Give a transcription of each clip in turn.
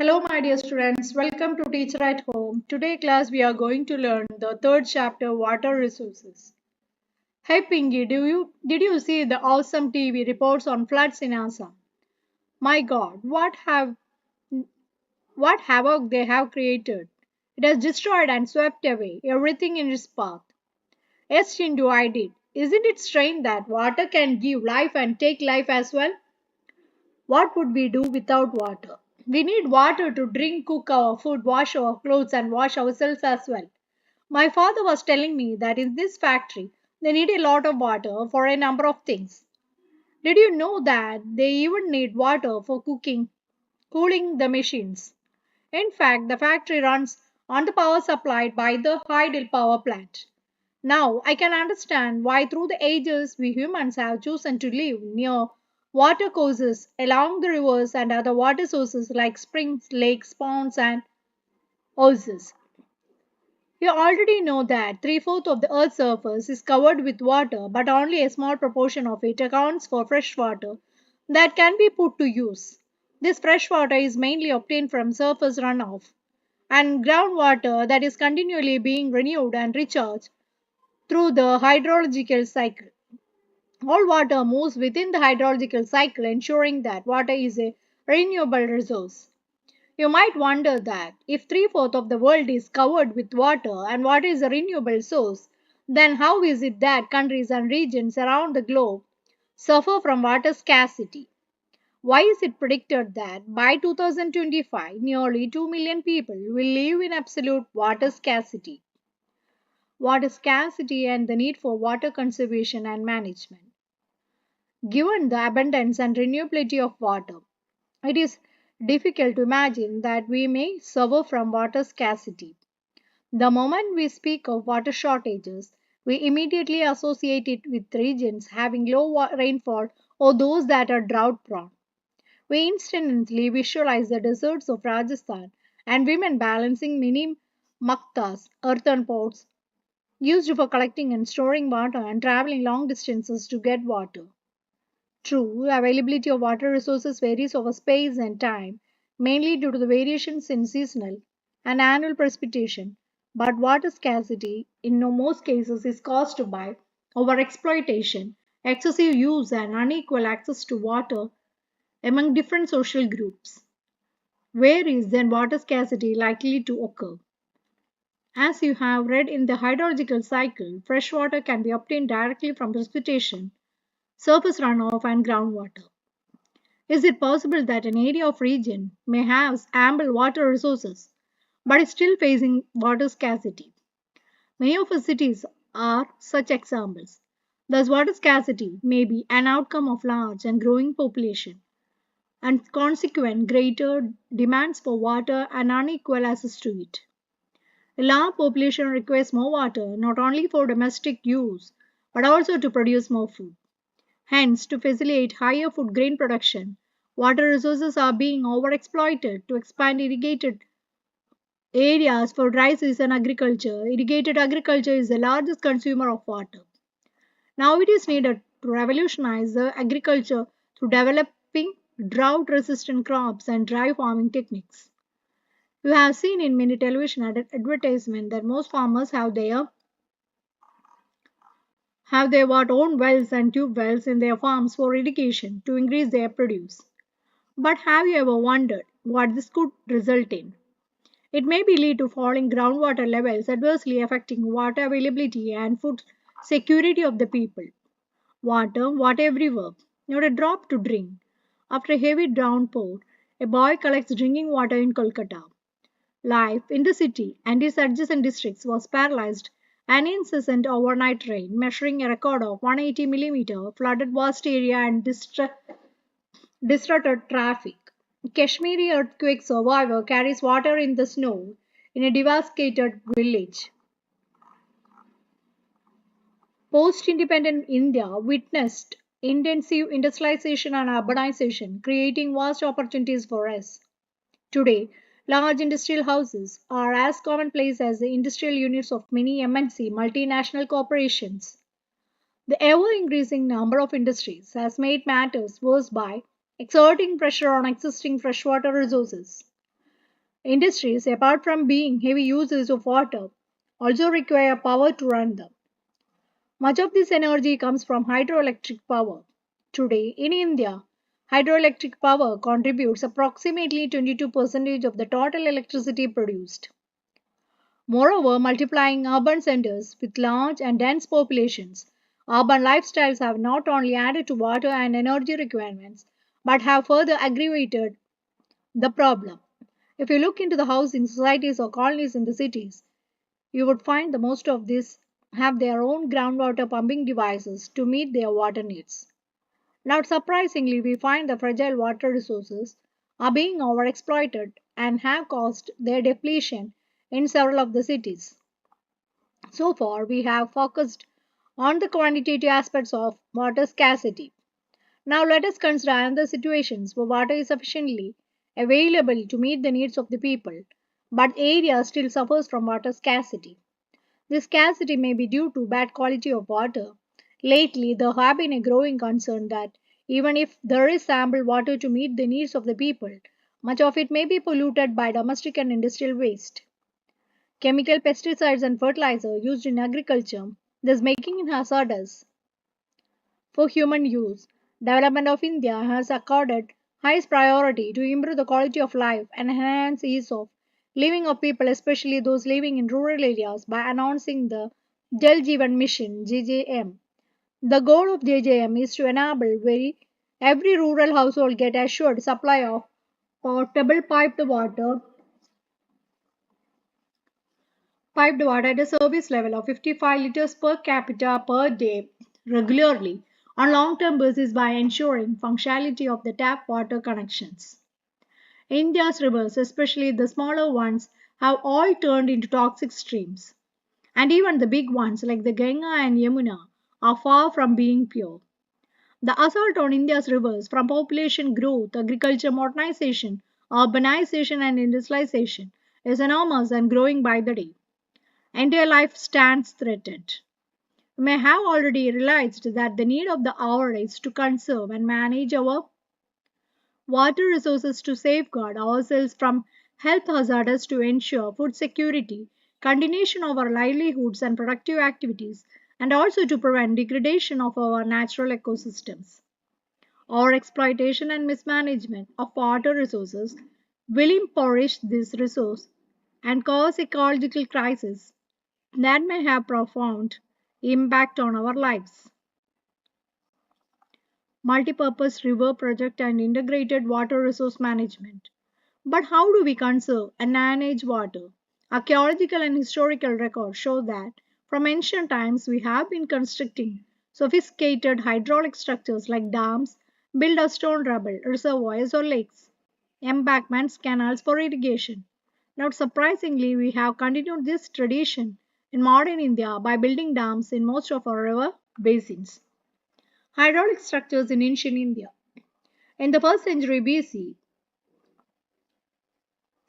Hello, my dear students. Welcome to Teacher at Home. Today, class, we are going to learn the third chapter, Water Resources. Hey, Pinky, did you see the awesome TV reports on floods in Assam? My God, what havoc they have created! It has destroyed and swept away everything in its path. Yes, Chindu, I did. Isn't it strange that water can give life and take life as well? What would we do without water? We need water to drink, cook our food, wash our clothes, and wash ourselves as well. My father was telling me that in this factory, they need a lot of water for a number of things. Did you know that they even need water for cooking, cooling the machines? In fact, the factory runs on the power supplied by the Hydel power plant. Now, I can understand why through the ages we humans have chosen to live near water courses along the rivers and other water sources like springs, lakes, ponds, and oases. You already know that three-fourths of the Earth's surface is covered with water, but only a small proportion of it accounts for fresh water that can be put to use. This fresh water is mainly obtained from surface runoff and groundwater that is continually being renewed and recharged through the hydrological cycle. All water moves within the hydrological cycle, ensuring that water is a renewable resource. You might wonder that if three-fourths of the world is covered with water and water is a renewable source, then how is it that countries and regions around the globe suffer from water scarcity? Why is it predicted that by 2025 nearly 2 million people will live in absolute water scarcity? Water scarcity and the need for water conservation and management. Given the abundance and renewability of water, it is difficult to imagine that we may suffer from water scarcity. The moment we speak of water shortages, we immediately associate it with regions having low rainfall or those that are drought prone. We instantly visualize the deserts of Rajasthan and women balancing mini maktas, earthen pots, used for collecting and storing water and traveling long distances to get water. True, availability of water resources varies over space and time, mainly due to the variations in seasonal and annual precipitation. But water scarcity, in most cases, is caused by overexploitation, excessive use, and unequal access to water among different social groups. Where is then water scarcity likely to occur? As you have read in the hydrological cycle, fresh water can be obtained directly from precipitation, surface runoff, and groundwater. Is it possible that an area of region may have ample water resources but is still facing water scarcity? Many of our cities are such examples. Thus, water scarcity may be an outcome of large and growing population and consequent greater demands for water and unequal access to it. A large population requires more water not only for domestic use but also to produce more food. Hence, to facilitate higher food grain production, water resources are being overexploited to expand irrigated areas for dry season agriculture. Irrigated agriculture is the largest consumer of water. Now it is needed to revolutionize the agriculture through developing drought resistant crops and dry farming techniques. You have seen in many television advertisements that most farmers have their own wells and tube wells in their farms for irrigation to increase their produce. But have you ever wondered what this could result in? It may be lead to falling groundwater levels, adversely affecting water availability and food security of the people. Water everywhere, not a drop to drink. After a heavy downpour, a boy collects drinking water in Kolkata. Life in the city and its adjacent districts was paralyzed. An incessant overnight rain, measuring a record of 180 mm, flooded vast area and disrupted traffic. Kashmiri earthquake survivor carries water in the snow in a devastated village. Post independent India witnessed intensive industrialization and urbanization, creating vast opportunities for us. Today, large industrial houses are as commonplace as the industrial units of many MNC multinational corporations. The ever increasing number of industries has made matters worse by exerting pressure on existing freshwater resources. Industries, apart from being heavy users of water, also require power to run them. Much of this energy comes from hydroelectric power. Today, in India, hydroelectric power contributes approximately 22% of the total electricity produced. Moreover, multiplying urban centers with large and dense populations, urban lifestyles have not only added to water and energy requirements but have further aggravated the problem. If you look into the housing societies or colonies in the cities, you would find the most of these have their own groundwater pumping devices to meet their water needs. Not surprisingly, we find the fragile water resources are being overexploited and have caused their depletion in several of the cities. So far, we have focused on the quantitative aspects of water scarcity. Now, let us consider another situations where water is sufficiently available to meet the needs of the people, but area still suffers from water scarcity. This scarcity may be due to bad quality of water. Lately, there have been a growing concern that even if there is ample water to meet the needs of the people, much of it may be polluted by domestic and industrial waste. Chemical pesticides and fertilizer used in agriculture, thus making it hazardous for human use. Development of India has accorded highest priority to improve the quality of life and enhance ease of living of people, especially those living in rural areas, by announcing the Jal Jeevan Mission (JJM). The goal of JJM is to enable every rural household get assured supply of potable piped water at a service level of 55 liters per capita per day regularly on long-term basis by ensuring functionality of the tap water connections. India's rivers, especially the smaller ones, have all turned into toxic streams. And even the big ones like the Ganga and Yamuna are far from being pure. The assault on India's rivers from population growth, agriculture modernization, urbanization, and industrialization is enormous and growing by the day. Entire life stands threatened. We may have already realized that the need of the hour is to conserve and manage our water resources to safeguard ourselves from health hazards to ensure food security, continuation of our livelihoods and productive activities, and also to prevent degradation of our natural ecosystems. Our exploitation and mismanagement of water resources will impoverish this resource and cause ecological crisis that may have profound impact on our lives. Multipurpose river project and integrated water resource management. But how do we conserve and manage water? Archaeological and historical records show that from ancient times we have been constructing sophisticated hydraulic structures like dams, built of stone rubble, reservoirs or lakes, embankments, canals for irrigation. Not surprisingly, we have continued this tradition in modern India by building dams in most of our river basins. Hydraulic structures in ancient India. In the 1st century BC,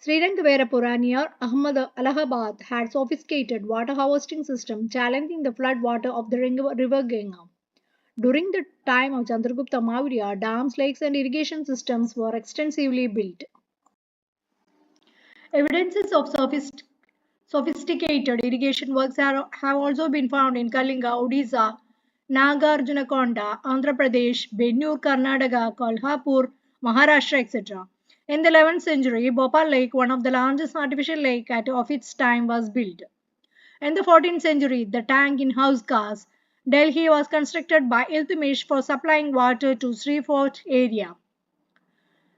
Srirangapura near Allahabad had sophisticated water harvesting system challenging the flood water of the river Ganga. During the time of Chandragupta Maurya, dams, lakes, and irrigation systems were extensively built. Evidences of sophisticated irrigation works have also been found in Kalinga, Odisha, Nagarjunakonda, Andhra Pradesh, Bennur, Karnataka, Kolhapur, Maharashtra, etc. In the 11th century, Bhopal Lake, one of the largest artificial lake of its time, was built. In the 14th century, the tank in Hauskas, Delhi was constructed by Iltutmish for supplying water to Srifort area.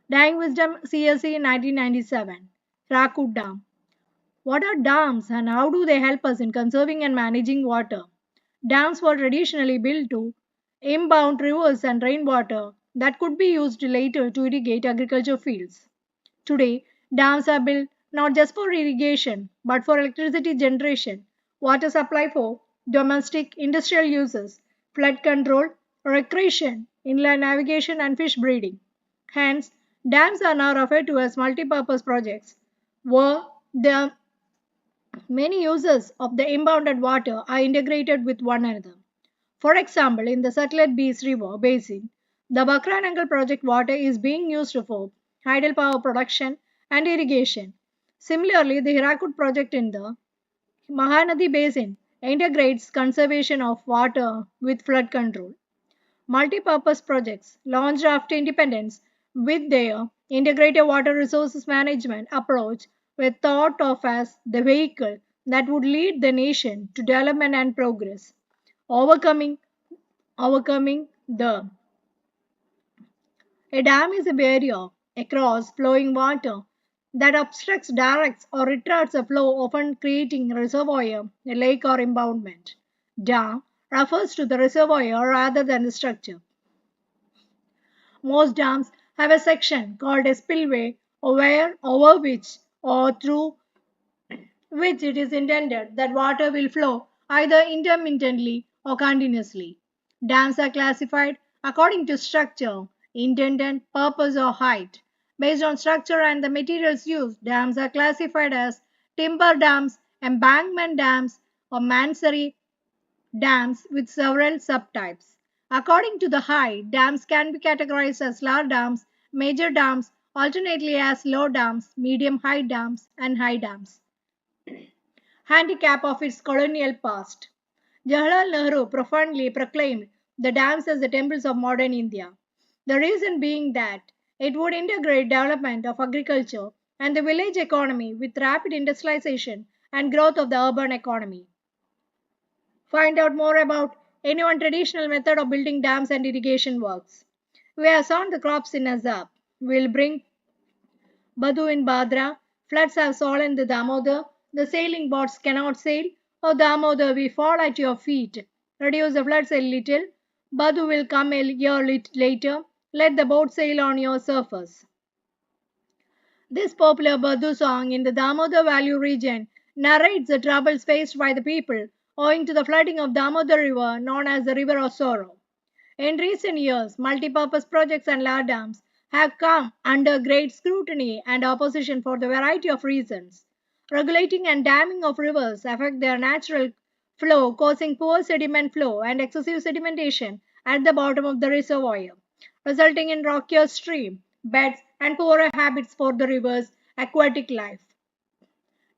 Dying Wisdom CSE 1997. Rakut Dam. What are dams and how do they help us in conserving and managing water? Dams were traditionally built to impound rivers and rainwater that could be used later to irrigate agriculture fields. Today, dams are built not just for irrigation but for electricity generation, water supply for domestic industrial uses, flood control, recreation, inland navigation, and fish breeding. Hence, dams are now referred to as multi-purpose projects where the many uses of the impounded water are integrated with one another. For example, in the Satluj Beas River basin, the Bakranangal project water is being used for tidal power production and irrigation. Similarly, the Hirakud project in the Mahanadi Basin integrates conservation of water with flood control. Multi-purpose projects launched after independence with their integrated water resources management approach were thought of as the vehicle that would lead the nation to development and progress, overcoming overcoming the a dam is a barrier across flowing water that obstructs, directs, or retards the flow, often creating a reservoir, a lake, or impoundment. Dam refers to the reservoir rather than the structure. Most dams have a section called a spillway over which or through which it is intended that water will flow either intermittently or continuously. Dams are classified according to structure, intended purpose, or height. Based on structure and the materials used, dams are classified as timber dams, embankment dams, or masonry dams with several subtypes. According to the height, dams can be categorized as large dams, major dams, alternately as low dams, medium height dams, and high dams. Handicap of its colonial past. Jawaharlal Nehru profoundly proclaimed the dams as the temples of modern India. The reason being that it would integrate development of agriculture and the village economy with rapid industrialization and growth of the urban economy. Find out more about any one traditional method of building dams and irrigation works. We have sown the crops in Azab. We'll bring Badu in Badra. Floods have swollen the Damodar. The sailing boats cannot sail. Oh Damodar, we fall at your feet. Reduce the floods a little. Badu will come a year later. Let the boat sail on your surface. This popular Badu song in the Damodar Valley region narrates the troubles faced by the people owing to the flooding of Damodar River, known as the River of Sorrow. In recent years, multipurpose projects and large dams have come under great scrutiny and opposition for the variety of reasons. Regulating and damming of rivers affect their natural flow, causing poor sediment flow and excessive sedimentation at the bottom of the reservoir, resulting in rockier stream beds and poorer habits for the river's aquatic life.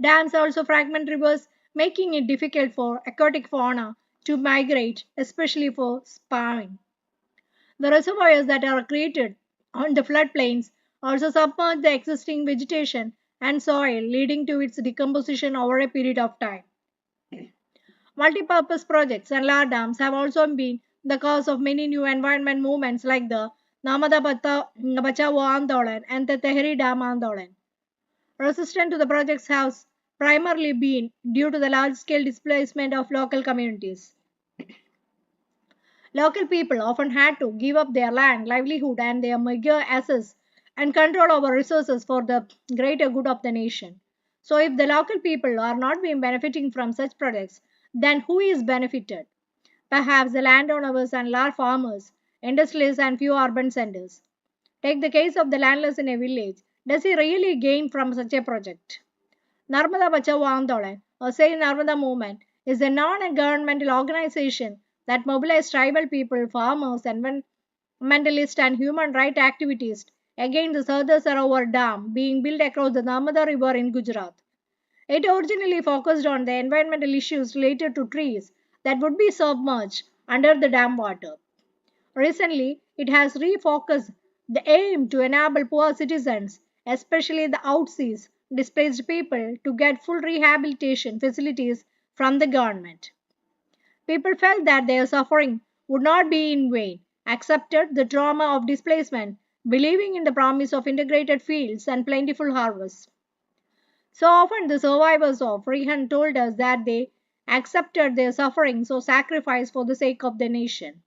Dams also fragment rivers, making it difficult for aquatic fauna to migrate, especially for spawning. The reservoirs that are created on the floodplains also submerge the existing vegetation and soil, leading to its decomposition over a period of time. Multipurpose projects and large dams have also been the cause of many new environment movements like the Bachao Andolan and the Tehri Dam Andolan. Resistance to the projects has primarily been due to the large scale displacement of local communities. Local people often had to give up their land, livelihood, and their meager assets and control over resources for the greater good of the nation. So, if the local people are not being benefiting from such projects, then who is benefited? Perhaps the landowners and large farmers, industrialists, and few urban centers. Take the case of the landless in a village. Does he really gain from such a project? Narmada Bachao Andolan, or Say Narmada Movement, is a non-governmental organization that mobilizes tribal people, farmers, environmentalists, and human rights activists against the Sardar Sarovar Dam being built across the Narmada River in Gujarat. It originally focused on the environmental issues related to trees that would be submerged under the dam water. Recently, it has refocused the aim to enable poor citizens, especially the outseas displaced people, to get full rehabilitation facilities from the government. People felt that their suffering would not be in vain, accepted the trauma of displacement, believing in the promise of integrated fields and plentiful harvests. So often, the survivors of Rehan told us that they accepted their sufferings or sacrifice for the sake of the nation.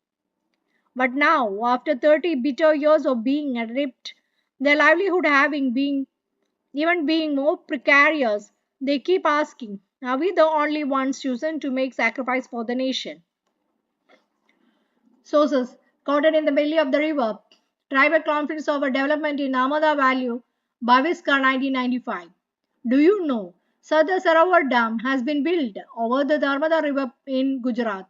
But now, after 30 bitter years of being adrift, their livelihood having been even being more precarious, they keep asking, are we the only ones chosen to make sacrifice for the nation? Sources quoted in the belly of the river. Tribal conflicts over development in Narmada Valley, Bhaviska 1995. Do you know Sardar Sarovar Dam has been built over the Narmada River in Gujarat?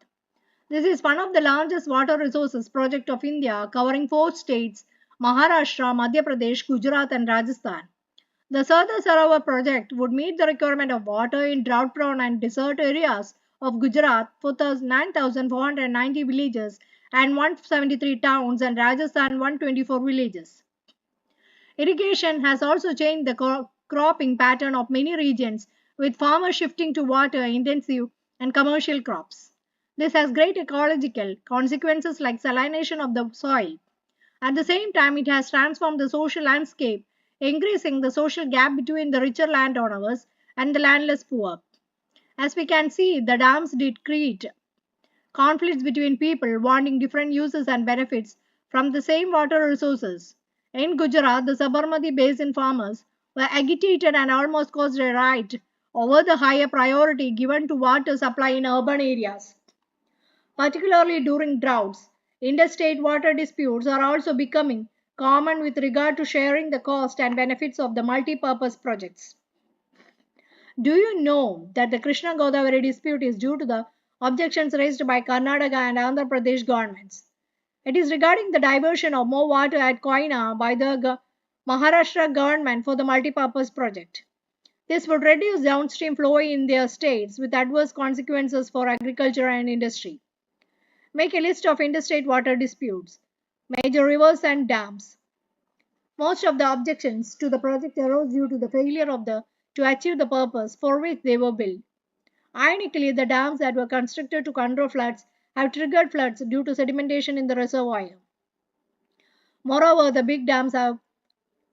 This is one of the largest water resources project of India covering four states Maharashtra, Madhya Pradesh, Gujarat and Rajasthan. The Sardar Sarovar project would meet the requirement of water in drought-prone and desert areas of Gujarat, 9,490 villages and 173 towns, and Rajasthan 124 villages. Irrigation has also changed the cropping pattern of many regions, with farmers shifting to water intensive and commercial crops. This has great ecological consequences like salination of the soil. At the same time, it has transformed the social landscape, increasing the social gap between the richer landowners and the landless poor. As we can see, the dams did create conflicts between people wanting different uses and benefits from the same water resources. In Gujarat, the Sabarmati basin farmers were agitated and almost caused a riot over the higher priority given to water supply in urban areas. Particularly during droughts, interstate water disputes are also becoming common with regard to sharing the cost and benefits of the multi-purpose projects. Do you know that the Krishna Godavari dispute is due to the objections raised by Karnataka and Andhra Pradesh governments? It is regarding the diversion of more water at Koina by the Maharashtra government for the multi-purpose project. This would reduce downstream flow in their states with adverse consequences for agriculture and industry. Make a list of interstate water disputes, major rivers and dams. Most of the objections to the project arose due to the failure of the to achieve the purpose for which they were built. Ironically, the dams that were constructed to control floods have triggered floods due to sedimentation in the reservoir. Moreover, the big dams have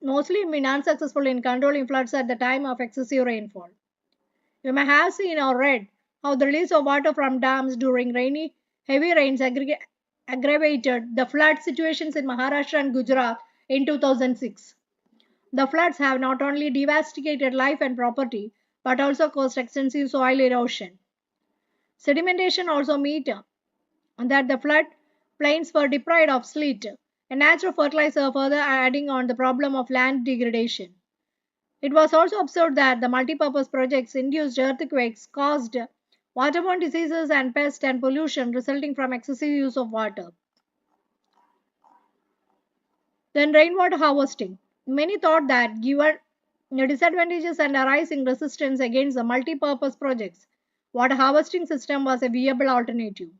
mostly been unsuccessful in controlling floods at the time of excessive rainfall. You may have seen or read how the release of water from dams during heavy rains aggravated the flood situations in Maharashtra and Gujarat in 2006. The floods have not only devastated life and property but also caused extensive soil erosion. Sedimentation also meant that the flood plains were deprived of slate, a natural fertilizer, further adding on the problem of land degradation. It was also observed that the multipurpose projects induced earthquakes, caused waterborne diseases and pests and pollution resulting from excessive use of water. Then rainwater harvesting. Many thought that given the disadvantages and a rising resistance against the multi-purpose projects, water harvesting system was a viable alternative.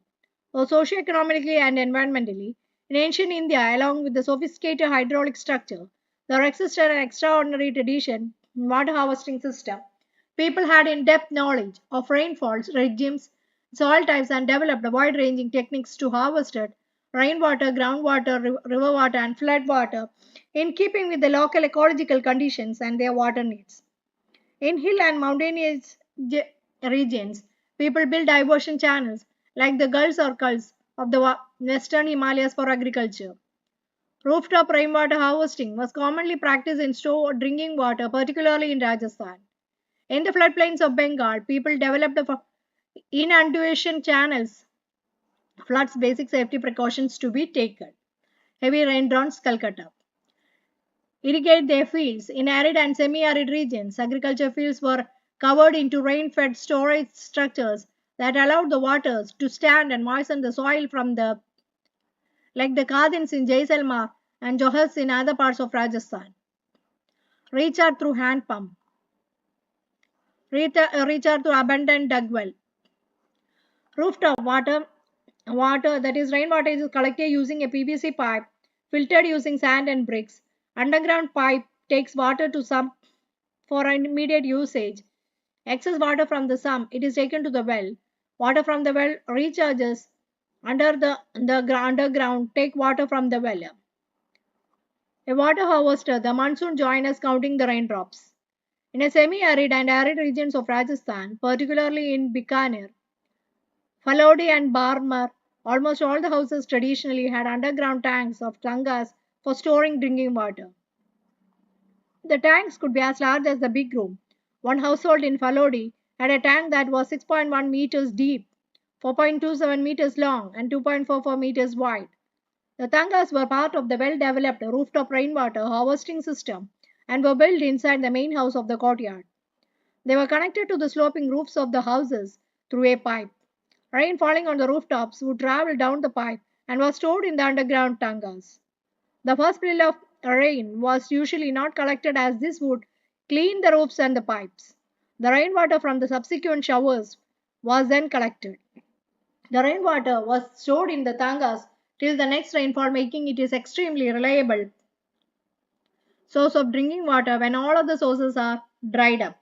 Both socio-economically and environmentally, in ancient India, along with the sophisticated hydraulic structure, there existed an extraordinary tradition in water harvesting system. People had in-depth knowledge of rainfalls, regimes, soil types, and developed wide-ranging techniques to harvest rainwater, groundwater, river water, and flood water in keeping with the local ecological conditions and their water needs. In hill and mountainous regions, people build diversion channels like the Gulf circles of the western Himalayas for agriculture. Rooftop rainwater harvesting was commonly practiced in stored drinking water, particularly in Rajasthan. In the floodplains of Bengal, people developed inundation channels, floods basic safety precautions to be taken. Heavy raindowns, Calcutta. Irrigate their fields. In arid and semi-arid regions, agriculture fields were covered into rain-fed storage structures that allowed the waters to stand and moisten the soil from the like the Kadins in Jaisalmer and Johars in other parts of Rajasthan. Recharge through hand pump. Recharge through abundant dug well. Rooftop water that is rainwater is collected using a PVC pipe, filtered using sand and bricks. Underground pipe takes water to sump for immediate usage. Excess water from the sump it is taken to the well. Water from the well recharges the underground take water from the well. A water harvester, the monsoon joiners counting the raindrops. In a semi-arid and arid regions of Rajasthan, particularly in Bikaner, Falodi and Barmer, almost all the houses traditionally had underground tanks of tangas for storing drinking water. The tanks could be as large as the big room. One household in Falodi had a tank that was 6.1 meters deep, 4.27 meters long, and 2.44 meters wide. The tangas were part of the well-developed rooftop rainwater harvesting system and were built inside the main house of the courtyard. They were connected to the sloping roofs of the houses through a pipe. Rain falling on the rooftops would travel down the pipe and was stored in the underground tangas. The first spill of rain was usually not collected as this would cleaned the roofs and the pipes. The rainwater from the subsequent showers was then collected. The rainwater was stored in the tangas till the next rainfall, making it is extremely reliable source of drinking water when all other sources are dried up.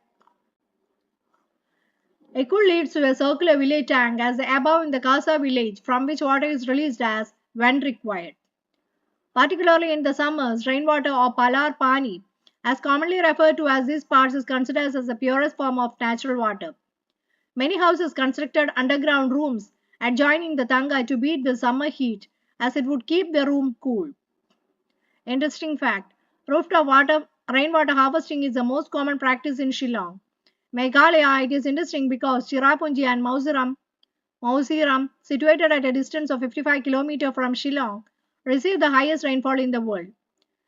It could lead to a circular village tank as above in the Casa village from which water is released as when required. Particularly in the summers, rainwater or palar pani, as commonly referred to as these parts, is considered as the purest form of natural water. Many houses constructed underground rooms adjoining the tanga to beat the summer heat as it would keep the room cool. Interesting fact, rooftop water rainwater harvesting is the most common practice in Shillong. Meghalaya, it is interesting because Cherrapunji and Mausiram, situated at a distance of 55 km from Shillong, receive the highest rainfall in the world.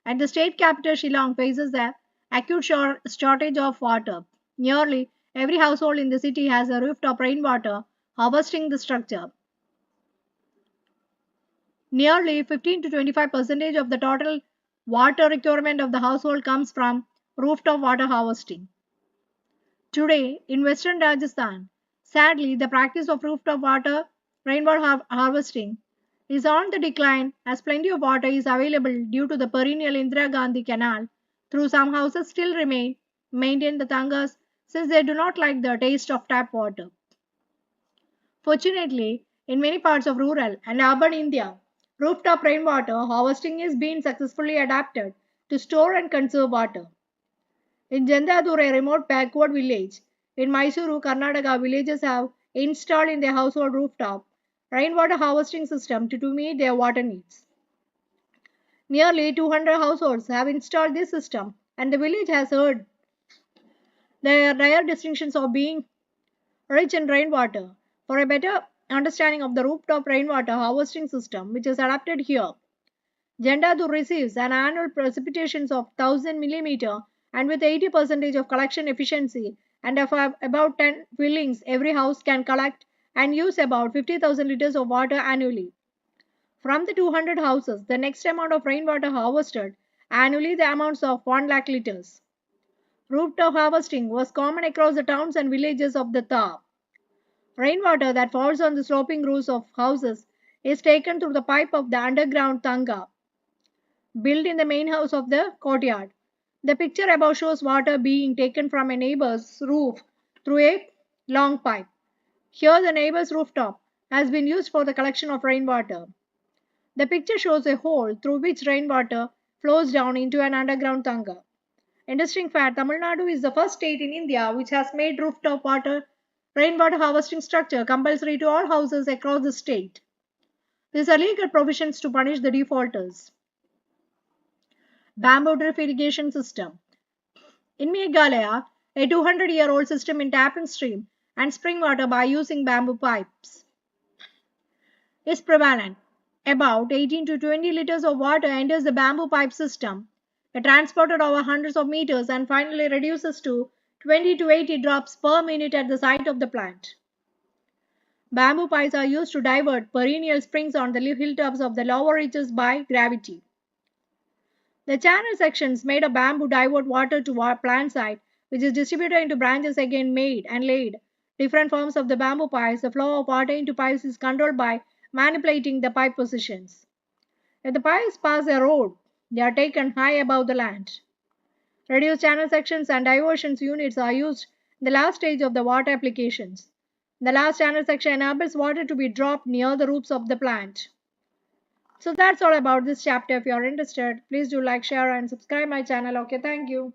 At the state capital, Shillong faces the acute shortage of water. Nearly every household in the city has a rooftop rainwater harvesting the structure. Nearly 15 to 25% of the total water requirement of the household comes from rooftop water harvesting. Today, in western Rajasthan, sadly, the practice of rooftop water rainwater harvesting is on the decline as plenty of water is available due to the perennial Indira Gandhi Canal. Through some houses still maintain the tangas since they do not like the taste of tap water. Fortunately, in many parts of rural and urban India, rooftop rainwater harvesting is being successfully adapted to store and conserve water. In Jandadur, a remote backward village in Mysuru, Karnataka, villagers have installed in their household rooftop rainwater harvesting system to meet their water needs. Nearly 200 households have installed this system, and the village has heard the rare distinctions of being rich in rainwater. For a better understanding of the rooftop rainwater harvesting system, which is adapted here, Jandadu receives an annual precipitation of 1000 mm and with 80% of collection efficiency and of about 10 fillings, every house can collect and use about 50,000 liters of water annually. From the 200 houses, the next amount of rainwater harvested annually the amounts of 1 lakh liters. Rooftop harvesting was common across the towns and villages of the Ta. Rainwater that falls on the sloping roofs of houses is taken through the pipe of the underground tanga built in the main house of the courtyard. The picture above shows water being taken from a neighbor's roof through a long pipe. Here, the neighbor's rooftop has been used for the collection of rainwater. The picture shows a hole through which rainwater flows down into an underground tanga. Interesting fact, Tamil Nadu is the first state in India which has made rooftop rainwater harvesting structure compulsory to all houses across the state. These are legal provisions to punish the defaulters. Bamboo drip irrigation system. In Meghalaya, a 200-year-old system in tapping stream and spring water by using bamboo pipes is prevalent. About 18 to 20 liters of water enters the bamboo pipe system. It transported over hundreds of meters and finally reduces to 20 to 80 drops per minute at the site of the plant. Bamboo pipes are used to divert perennial springs on the hilltops of the lower reaches by gravity. The channel sections made of bamboo divert water to our plant site, which is distributed into branches again made and laid. Different forms of the bamboo pipes, the flow of water into pipes is controlled by manipulating the pipe positions. If the pipes pass a road, they are taken high above the land. Reduced channel sections and diversion units are used in the last stage of the water applications. The last channel section enables water to be dropped near the roots of the plant. So that's all about this chapter. If you are interested, please do like, share and subscribe my channel. Okay, thank you.